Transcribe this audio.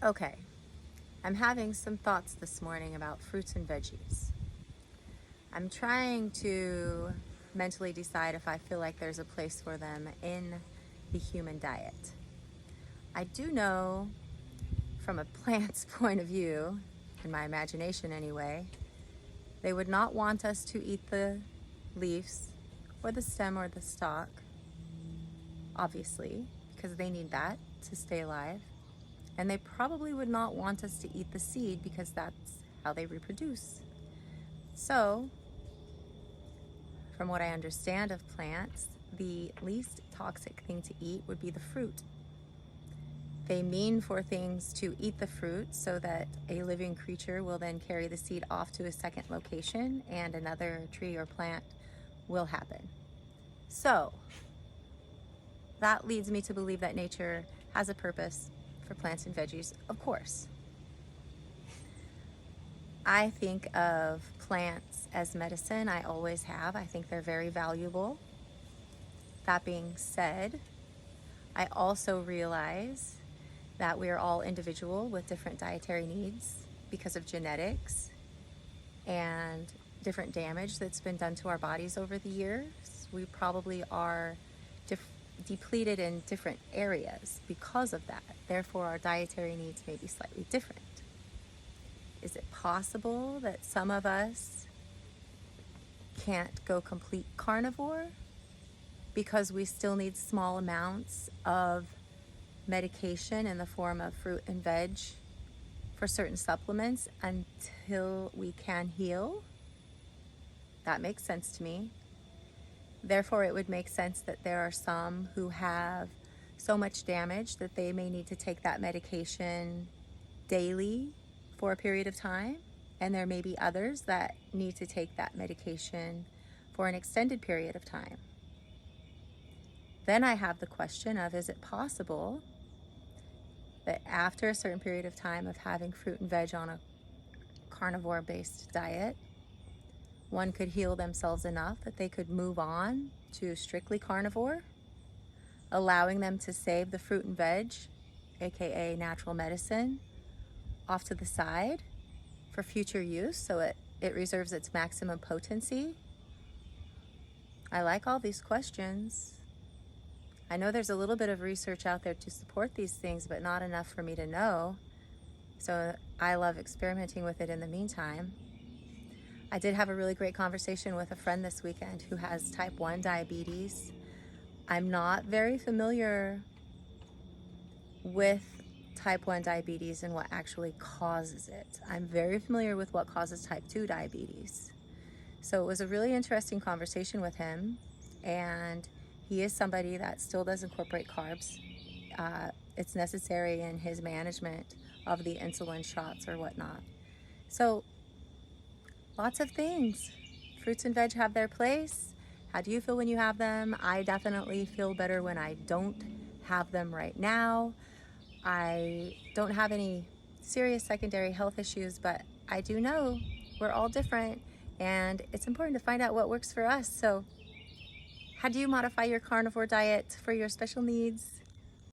Okay, I'm having some thoughts this morning about fruits and veggies. I'm trying to mentally decide if I feel like there's a place for them in the human diet. I do know from a plant's point of view, in my imagination anyway, they would not want us to eat the leaves or the stem or the stalk, obviously, because they need that to stay alive. And they probably would not want us to eat the seed because that's how they reproduce. So, from what I understand of plants, the least toxic thing to eat would be the fruit. They mean for things to eat the fruit so that a living creature will then carry the seed off to a second location and another tree or plant will happen. So, that leads me to believe that nature has a purpose for plants and veggies, of course. I think of plants as medicine. I always have. I think they're very valuable. That being said, I also realize that we are all individual with different dietary needs because of genetics and different damage that's been done to our bodies over the years. We probably are depleted in different areas because of that. Therefore, our dietary needs may be slightly different. Is it possible that some of us can't go complete carnivore because we still need small amounts of medication in the form of fruit and veg for certain supplements until we can heal? That makes sense to me. Therefore, it would make sense that there are some who have so much damage that they may need to take that medication daily for a period of time, and there may be others that need to take that medication for an extended period of time. Then I have the question of, is it possible that after a certain period of time of having fruit and veg on a carnivore-based diet, one could heal themselves enough that they could move on to strictly carnivore, allowing them to save the fruit and veg, aka natural medicine, off to the side for future use so it reserves its maximum potency? I like all these questions. I know there's a little bit of research out there to support these things, but not enough for me to know. So I love experimenting with it in the meantime. I did have a really great conversation with a friend this weekend who has type 1 diabetes. I'm not very familiar with type 1 diabetes and what actually causes it. I'm very familiar with what causes type 2 diabetes. So it was a really interesting conversation with him, and he is somebody that still does incorporate carbs. It's necessary in his management of the insulin shots or whatnot. So lots of things. Fruits and veg have their place. How do you feel when you have them? I definitely feel better when I don't have them right now. I don't have any serious secondary health issues, but I do know we're all different and it's important to find out what works for us. So how do you modify your carnivore diet for your special needs?